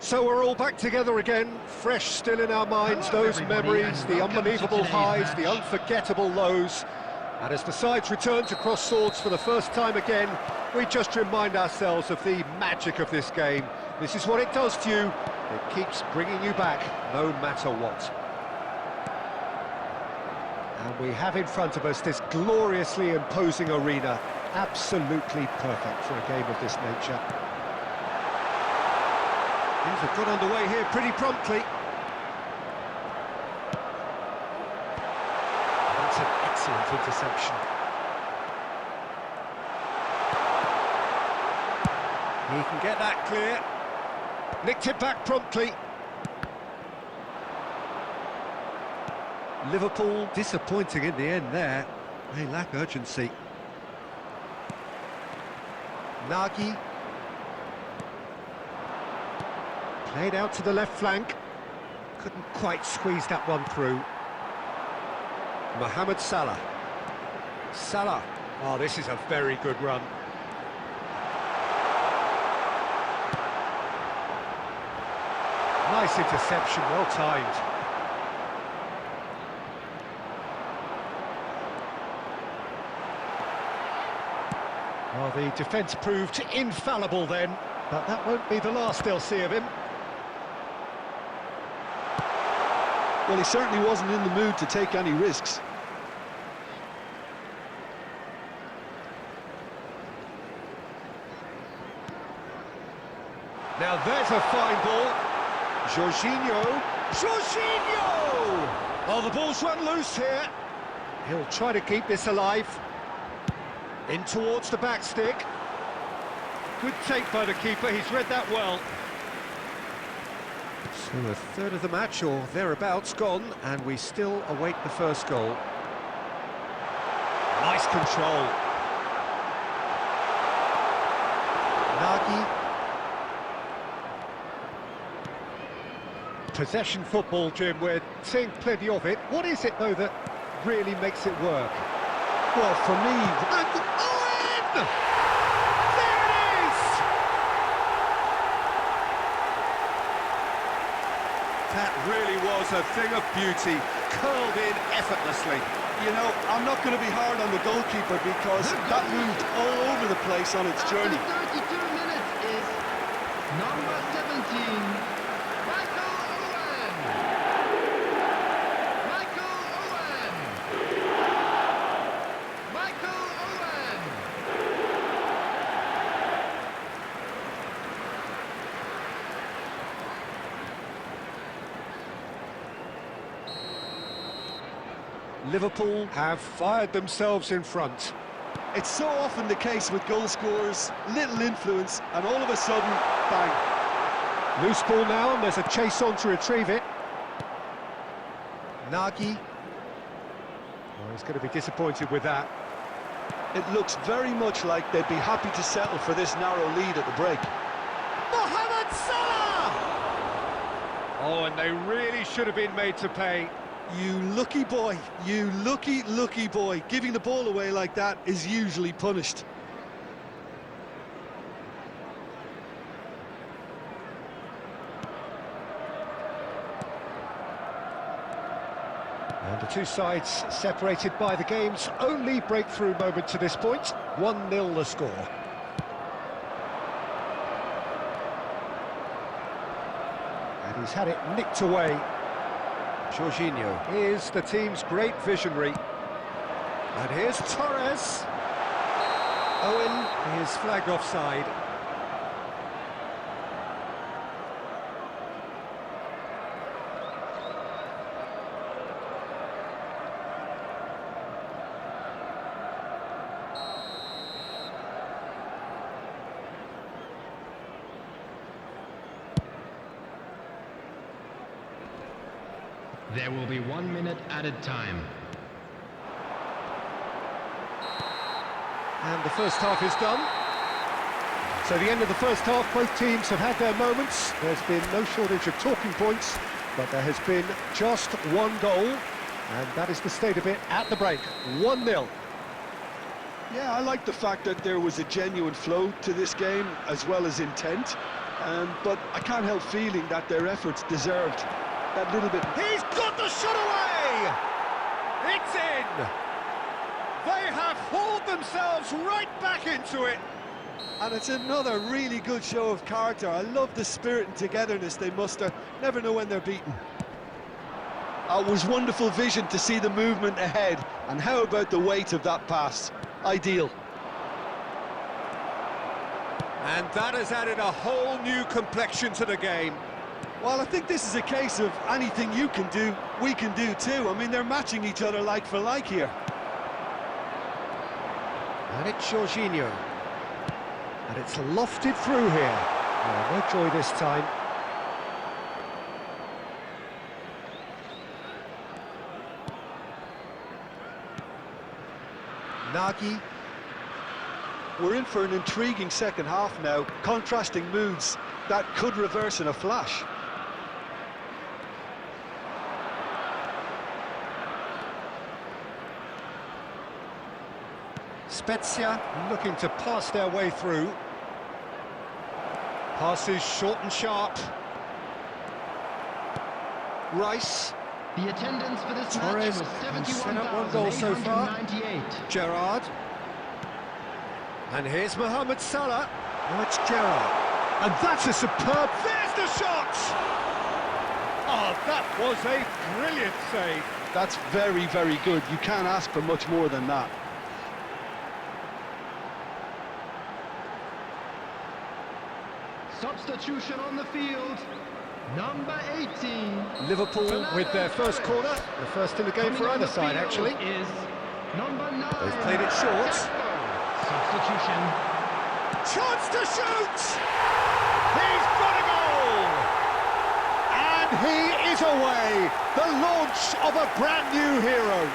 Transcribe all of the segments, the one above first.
So we're all back together again, fresh still in our minds, those memories, the unbelievable highs, the unforgettable lows. And as the sides return to cross swords for the first time again, we just remind ourselves of the magic of this game. This is what it does to you. It keeps bringing you back, no matter what. And we have in front of us this gloriously imposing arena, absolutely perfect for a game of this nature. Things have got underway here pretty promptly. That's an excellent interception. He can get that clear. Nicked it back promptly. Liverpool disappointing in the end there. They lack urgency. Nagy. Played out to the left flank. Couldn't quite squeeze that one through. Mohamed Salah. Salah. Oh, this is a very good run. Nice interception, well timed. Well, the defence proved infallible then, but that won't be the last they'll see of him. Well, he certainly wasn't in the mood to take any risks. Now there's a fine ball. Jorginho. Jorginho! Oh, the ball's run loose here. He'll try to keep this alive. In towards the back stick. Good take by the keeper, he's read that well. So a third of the match, or thereabouts, gone, and we still await the first goal. Nice control. Nagy. Possession football, Jim, we're seeing plenty of it. What is it, though, that really makes it work? Well, for me... And Owen! There it is! That really was a thing of beauty, curled in effortlessly. You know, I'm not going to be hard on the goalkeeper because that moved all over the place on its journey. After 32 minutes is number 17, Michael Owen! Michael Owen! Michael Owen! Liverpool have fired themselves in front. It's so often the case with goal scorers, little influence, and all of a sudden, bang. Loose ball now, and there's a chase on to retrieve it. Nagy. Oh, he's going to be disappointed with that. It looks very much like they'd be happy to settle for this narrow lead at the break. Mohamed Salah! Oh, and they really should have been made to pay. You lucky boy, you lucky boy. Giving the ball away like that is usually punished. And the two sides separated by the game's only breakthrough moment to this point. 1-0 the score. And he's had it nicked away. Jorginho. Here's the team's great visionary. And here's Torres. Owen is flagged offside. There will be 1 minute added time. And the first half is done. So the end of the first half, both teams have had their moments. There's been no shortage of talking points, but there has been just one goal, and that is the state of it at the break. 1-0. Yeah, I like the fact that there was a genuine flow to this game, as well as intent. but I can't help feeling that their efforts deserved that little bit. He's got the shot away! It's in! They have hauled themselves right back into it. And it's another really good show of character. I love the spirit and togetherness they muster. Never know when they're beaten. It was wonderful vision to see the movement ahead. And how about the weight of that pass? Ideal. And that has added a whole new complexion to the game. Well, I think this is a case of anything you can do, we can do too. I mean, they're matching each other like for like here. And it's Jorginho. And it's lofted through here. Oh, no joy this time. Nagy. We're in for an intriguing second half now. Contrasting moods that could reverse in a flash. Spezia looking to pass their way through. Passes short and sharp. Rice. The attendance for this Torres match has was set up one goal so far. 71,898. Gerrard. And here's Mohamed Salah. Now it's Gerrard. And that's a superb... There's the shot! Oh, that was a brilliant save. That's very, very good. You can't ask for much more than that. Substitution on the field. Number 18. Liverpool with their first corner. The first in the game for either side, actually. Is number 9. They've played it short. Substitution. Chance to shoot! He's got a goal! And he is away! The launch of a brand new hero.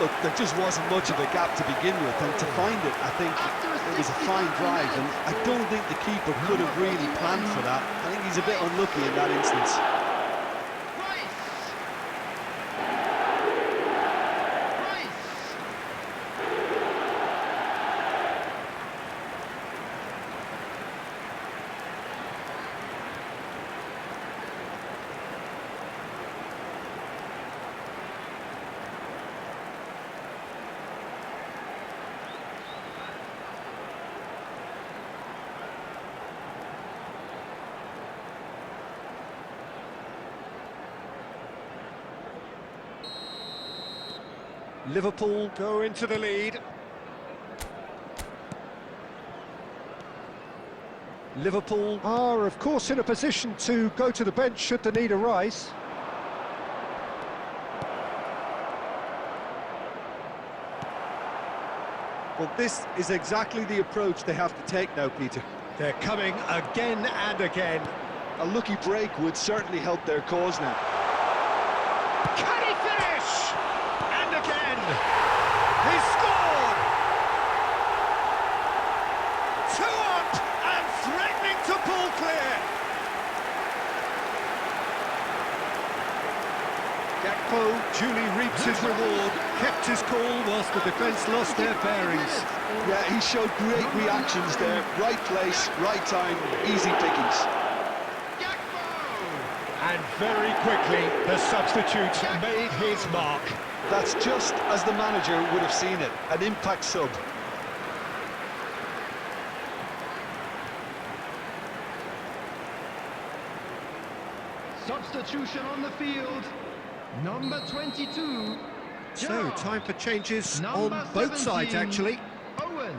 Look, there just wasn't much of a gap to begin with, and to find it, I think it was a fine drive, and I don't think the keeper could have really planned for that. I think he's a bit unlucky in that instance. Liverpool go into the lead. Liverpool are, of course, in a position to go to the bench should the need arise. Well, this is exactly the approach they have to take now, Peter. They're coming again and again. A lucky break would certainly help their cause now. Can he finish? And again! He scored! 2 up and threatening to pull clear. Gakpo duly reaps his reward, kept his cool whilst the defence lost their bearings. Yeah, he showed great reactions there. Right place, right time, easy pickings. And very quickly, the substitute made his mark. That's just as the manager would have seen it, an impact sub. Substitution on the field. Number 22. So, Gerrard. time for changes Number on both sides, 17, actually. Owen.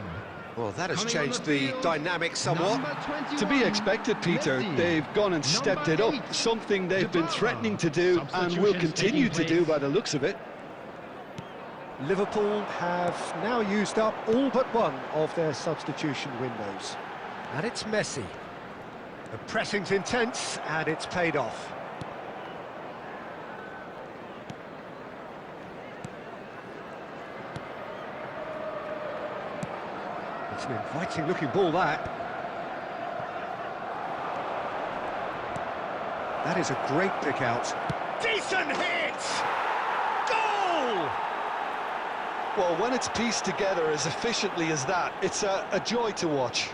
Well, that has Coming on changed the the field, dynamic somewhat. Number 21, To be expected, Peter. Messi. They've gone and stepped it Number up, 8, something they've been Dybala. threatening to do and will Substitutions continue to taking do place. by the looks of it. Liverpool have now used up all but one of their substitution windows. And it's Messi. The pressing's intense, and it's paid off. It's an inviting-looking ball, that. That is a great pick-out. Decent hit! Goal! Well, when it's pieced together as efficiently as that, it's a joy to watch.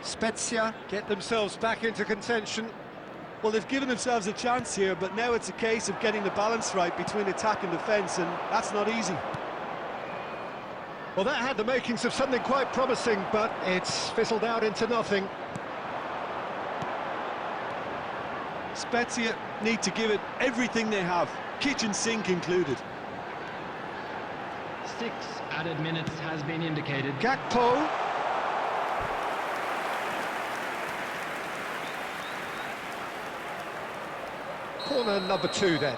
Spezia get themselves back into contention. Well, they've given themselves a chance here, but now it's a case of getting the balance right between attack and defence, and that's not easy. Well, that had the makings of something quite promising, but it's fizzled out into nothing. Spezia need to give it everything they have, kitchen sink included. 6 added minutes has been indicated. Gakpo. Corner number 2 then.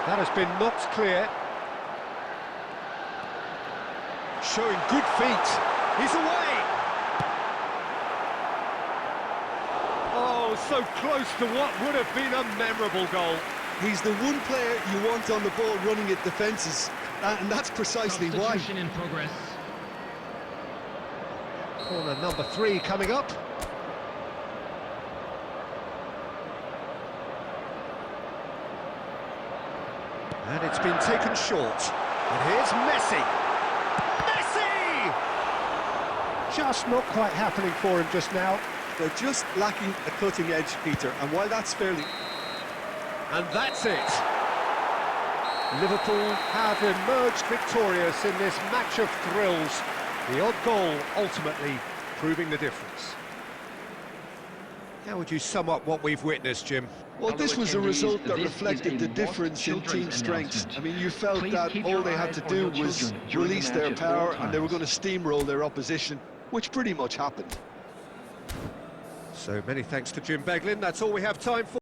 That has been knocked clear. Showing good feet. He's away! Oh, so close to what would have been a memorable goal. He's the one player you want on the ball running at defences, and that's precisely why. Substitution in progress. Corner number 3 coming up. And it's been taken short. And here's Messi. Messi! Just not quite happening for him just now. They're just lacking a cutting edge, Peter, and while that's fairly... And that's it. Liverpool have emerged victorious in this match of thrills. The odd goal ultimately proving the difference. How would you sum up what we've witnessed, Jim? Well, this was a result that reflected the difference in team strengths. I mean, you felt that all they had to do was release their power and they were going to steamroll their opposition, which pretty much happened. So many thanks to Jim Beglin. That's all we have time for.